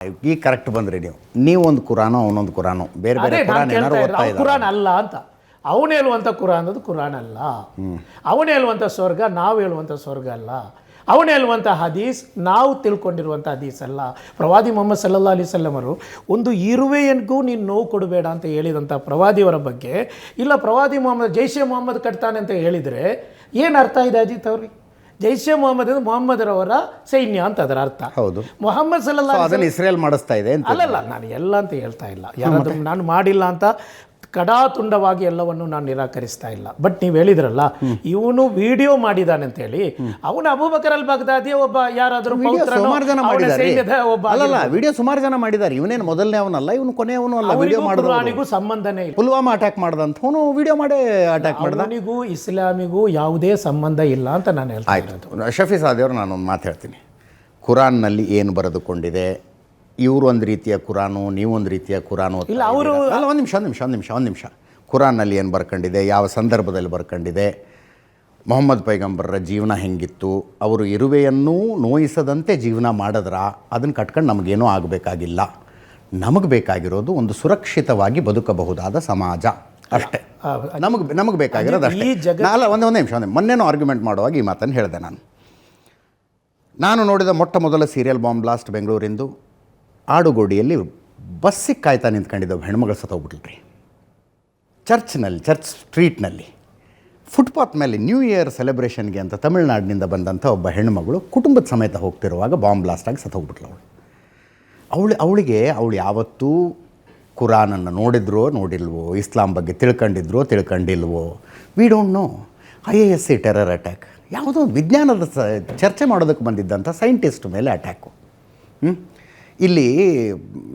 ಈಗ ಕರೆಕ್ಟ್ ಬಂದ್ರಿ ನೀವು ಒಂದು ಕುರಾನು ಅವನೊಂದು ಕುರಾನು ಬೇರೆ ಬೇರೆ ಕುರಾನ್ ಏನಾರು ಓದ್ತಾ ಇದ್ದಾರೆ. ಕುರಾನ್ ಅಲ್ಲ ಅಂತ ಅವನು ಹೇಳುವಂಥ ಕುರಾನ್ ಅದು ಕುರಾನ್ ಅಲ್ಲ. ಅವನು ಹೇಳುವಂಥ ಸ್ವರ್ಗ ನಾವು ಹೇಳುವಂಥ ಸ್ವರ್ಗ ಅಲ್ಲ. ಅವನು ಹೇಳುವಂಥ ಹದೀಸ್ ನಾವು ತಿಳ್ಕೊಂಡಿರುವಂಥ ಹದೀಸ್ ಅಲ್ಲ. ಪ್ರವಾದಿ ಮೊಹಮ್ಮದ್ ಸಲ್ಲಲ್ಲಾಹು ಅಲೈಹಿ ವಸಲ್ಲಂ ಅವರು ಒಂದು ಇರುವೆಯನ್ಗೂ ನೀನು ನೋವು ಕೊಡಬೇಡ ಅಂತ ಹೇಳಿದಂಥ ಪ್ರವಾದಿಯವರ ಬಗ್ಗೆ ಇಲ್ಲ ಪ್ರವಾದಿ ಮೊಹಮ್ಮದ್ ಜೈಷೆ ಮೊಹಮ್ಮದ್ ಕಟ್ತಾನೆ ಅಂತ ಹೇಳಿದರೆ ಏನು ಅರ್ಥ ಇದೆ ಅಜಿತ್ ಅವ್ರಿಗೆ? ಜೈಷೆ ಮೊಹಮ್ಮದ್ ಅಂದರೆ ಮೊಹಮ್ಮದರವರ ಸೈನ್ಯ ಅಂತ ಅದರ ಅರ್ಥ. ಹೌದು, ಮೊಹಮ್ಮದ್ ಸಲ್ಲಲ್ಲಾಹು ಅದನ್ನು ಇಸ್ರೇಲ್ ಮಾಡಿಸ್ತಾ ಇದೆ ಅಂತ. ಅಲ್ಲಲ್ಲ, ನಾನು ಎಲ್ಲ ಅಂತ ಹೇಳ್ತಾ ಇಲ್ಲ, ಯಾರಾದ್ರೂ ನಾನು ಮಾಡಿಲ್ಲ ಅಂತ ಕಡಾತುಂಡವಾಗಿ ಎಲ್ಲವನ್ನು ನಾನು ನಿರಾಕರಿಸ್ತಾ ಇಲ್ಲ. ಬಟ್ ನೀವು ಹೇಳಿದ್ರಲ್ಲ ಇವನು ವಿಡಿಯೋ ಮಾಡಿದಾನೆ ಅಂತ ಹೇಳಿ, ಅವನು ಅಬೂಬಕರ್ ಅಲ್ ಬಗ್ದಾದಿ ಒಬ್ಬ ಯಾರಾದರೂ ಸುಮಾರು ಜನ ಮಾಡಿದ್ದಾರೆ. ಅಲ್ಲಲ್ಲ, ವಿಡಿಯೋ ಸುಮಾರು ಜನ ಮಾಡಿದ್ದಾರೆ. ಇವನೇನು ಮೊದಲನೇ ಅವನಲ್ಲ, ಇವನು ಕೊನೆಯವನು ಅಲ್ಲ. ವಿಡಿಯೋ ಮಾಡೋದು ಸಂಬಂಧನೇ ಇಲ್ಲ. ಪುಲ್ವಾಮಾ ಅಟ್ಯಾಕ್ ಮಾಡ್ದಂಥವನು ವಿಡಿಯೋ ಮಾಡಿ ಅಟ್ಯಾಕ್ ಮಾಡ್ದ. ಅವನಿಗೂ ಇಸ್ಲಾಮಿಗೂ ಯಾವುದೇ ಸಂಬಂಧ ಇಲ್ಲ ಅಂತ ನಾನು ಹೇಳ್ತಾ ಇರೋದು. ಶಫಿ ಸಾದಿಯವರು ನಾನೊಂದು ಮಾತು ಹೇಳ್ತೀನಿ. ಕುರಾನ್ನಲ್ಲಿ ಏನು ಬರೆದುಕೊಂಡಿದೆ, ಇವರು ಒಂದು ರೀತಿಯ ಕುರಾನು, ನೀವೊಂದು ರೀತಿಯ ಕುರಾನು. ಇಲ್ಲ, ಅವರು ಅಲ್ಲ, ಒಂದು ನಿಮಿಷ. ಕುರಾನ್ನಲ್ಲಿ ಏನು ಬರ್ಕೊಂಡಿದೆ, ಯಾವ ಸಂದರ್ಭದಲ್ಲಿ ಬರ್ಕೊಂಡಿದೆ, ಮೊಹಮ್ಮದ್ ಪೈಗಂಬರರ ಜೀವನ ಹೆಂಗಿತ್ತು, ಅವರು ಇರುವೆಯನ್ನೂ ನೋಯಿಸದಂತೆ ಜೀವನ ಮಾಡಿದ್ರ, ಅದನ್ನು ಕಟ್ಕೊಂಡು ನಮಗೇನೂ ಆಗಬೇಕಾಗಿಲ್ಲ. ನಮಗೆ ಬೇಕಾಗಿರೋದು ಒಂದು ಸುರಕ್ಷಿತವಾಗಿ ಬದುಕಬಹುದಾದ ಸಮಾಜ ಅಷ್ಟೇ. ನಮಗೆ ಬೇಕಾಗಿರೋದು ಅಷ್ಟೇ. ಅಲ್ಲ, ಒಂದೇ ನಿಮಿಷ. ಮೊನ್ನೆನೂ ಆರ್ಗ್ಯುಮೆಂಟ್ ಮಾಡುವಾಗ ಈ ಮಾತನ್ನು ಹೇಳಿದೆ. ನಾನು ನೋಡಿದ ಮೊಟ್ಟ ಮೊದಲ ಸೀರಿಯಲ್ ಬಾಂಬ್ ಬ್ಲಾಸ್ಟ್ ಬೆಂಗಳೂರಿಂದು. ಆಡುಗೋಡಿಯಲ್ಲಿ ಬಸ್ಸಿಗೆ ಕಾಯ್ತಾ ನಿಂತ್ಕೊಂಡಿದ್ದ ಹೆಣ್ಮಗಳು ಸತ್ತೋಗ್ಬಿಟ್ರಿ. ಚರ್ಚ್ ಸ್ಟ್ರೀಟ್ನಲ್ಲಿ ಫುಟ್ಪಾತ್ ಮೇಲೆ ನ್ಯೂ ಇಯರ್ ಸೆಲೆಬ್ರೇಷನ್ಗೆ ಅಂತ ತಮಿಳುನಾಡಿನಿಂದ ಬಂದಂಥ ಒಬ್ಬ ಹೆಣ್ಮಗಳು ಕುಟುಂಬದ ಸಮೇತ ಹೋಗ್ತಿರುವಾಗ ಬಾಂಬ್ ಬ್ಲಾಸ್ಟಾಗಿ ಸತ್ತೋಗ್ಬಿಟ್ಲು. ಅವಳಿಗೆ ಯಾವತ್ತೂ ಕುರಾನನ್ನು ನೋಡಿಲ್ವೋ, ಇಸ್ಲಾಂ ಬಗ್ಗೆ ತಿಳ್ಕೊಂಡಿಲ್ವೋ, we don't know. IASC terror attack, ಯಾವುದೋ ಒಂದು ವಿಜ್ಞಾನದ ಚರ್ಚೆ ಮಾಡೋದಕ್ಕೆ ಬಂದಿದ್ದಂಥ ಸೈಂಟಿಸ್ಟ್ ಮೇಲೆ ಅಟ್ಯಾಕು. ಇಲ್ಲಿ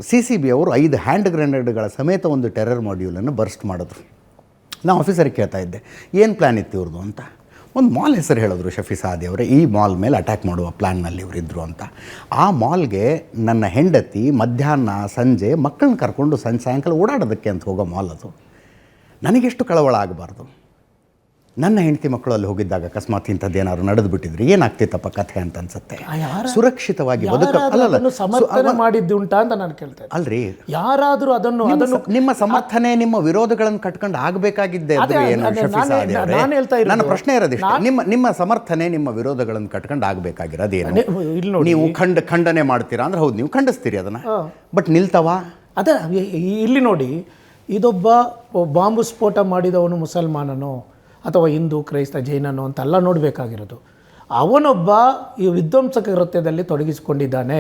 CCB ಅವರು 5 ಹ್ಯಾಂಡ್ ಗ್ರೆನೇಡ್ಗಳ ಸಮೇತ ಒಂದು ಟೆರರ್ ಮಾಡ್ಯೂಲನ್ನು ಬರ್ಸ್ಟ್ ಮಾಡಿದ್ರು. ನಾನು ಆಫೀಸರಿಗೆ ಕೇಳ್ತಾ ಇದ್ದೆ, ಏನು ಪ್ಲ್ಯಾನ್ ಇತ್ತು ಇವ್ರದ್ದು ಅಂತ. ಒಂದು ಮಾಲ್ ಹೆಸರು ಹೇಳಿದ್ರು ಶಫಿ ಸಾದಿ ಅವರೇ, ಈ ಮಾಲ್ ಮೇಲೆ ಅಟ್ಯಾಕ್ ಮಾಡುವ ಪ್ಲ್ಯಾನ್ನಲ್ಲಿ ಇವರಿದ್ದರು ಅಂತ. ಆ ಮಾಲ್ಗೆ ನನ್ನ ಹೆಂಡತಿ ಮಧ್ಯಾಹ್ನ ಸಂಜೆ ಮಕ್ಕಳನ್ನ ಕರ್ಕೊಂಡು ಸಾಯಂಕಾಲ ಓಡಾಡೋದಕ್ಕೆ ಅಂತ ಹೋಗೋ ಮಾಲ್ ಅದು. ನನಗೆಷ್ಟು ಕಳವಳ ಆಗಬಾರ್ದು. ನನ್ನ ಹೆಂಡತಿ ಮಕ್ಕಳು ಅಲ್ಲಿ ಹೋಗಿದ್ದಾಗ ಅಕಸ್ಮಾತ್ ಇಂಥದ್ದು ಏನಾದ್ರು ನಡೆದು ಬಿಟ್ಟಿದ್ರೆ ಏನಾಗ್ತಿತ್ತಪ್ಪ ಕಥೆ ಅಂತ ಅನ್ಸುತ್ತೆ. ಸುರಕ್ಷಿತವಾಗಿ ಸಮರ್ಥನೆ ಮಾಡಿದ್ದು ಉಂಟಾ ಅಂತ ನಾನು ಕೇಳ್ತೇನೆ. ಅಲ್ರಿ, ಯಾರಾದರೂ ಅದನ್ನು ನಿಮ್ಮ ಸಮರ್ಥನೆ, ನಿಮ್ಮ ವಿರೋಧಗಳನ್ನು ಕಟ್ಕೊಂಡು ಆಗಬೇಕಾಗಿದ್ದೆ ನನ್ನ ಪ್ರಶ್ನೆ ಇರೋದಿಷ್ಟ. ನಿಮ್ಮ ಸಮರ್ಥನೆ, ನಿಮ್ಮ ವಿರೋಧಗಳನ್ನು ಕಟ್ಕೊಂಡು ಆಗಬೇಕಾಗಿರೋದೇನು? ನೀವು ಖಂಡನೆ ಮಾಡ್ತೀರಾ ಅಂದ್ರೆ ಹೌದು, ನೀವು ಖಂಡಿಸ್ತೀರಿ ಅದನ್ನ, ಬಟ್ ನಿಲ್ತವಾ? ಅದೇ ಇಲ್ಲಿ ನೋಡಿ, ಇದೊಬ್ಬ ಬಾಂಬು ಸ್ಫೋಟ ಮಾಡಿದವನು ಮುಸಲ್ಮಾನನೋ ಅಥವಾ ಹಿಂದೂ, ಕ್ರೈಸ್ತ, ಜೈನನೋ ಅಂತೆಲ್ಲ ನೋಡಬೇಕಾಗಿರೋದು. ಅವನೊಬ್ಬ ಈ ವಿಧ್ವಂಸಕ ಕೃತ್ಯದಲ್ಲಿ ತೊಡಗಿಸಿಕೊಂಡಿದ್ದಾನೆ.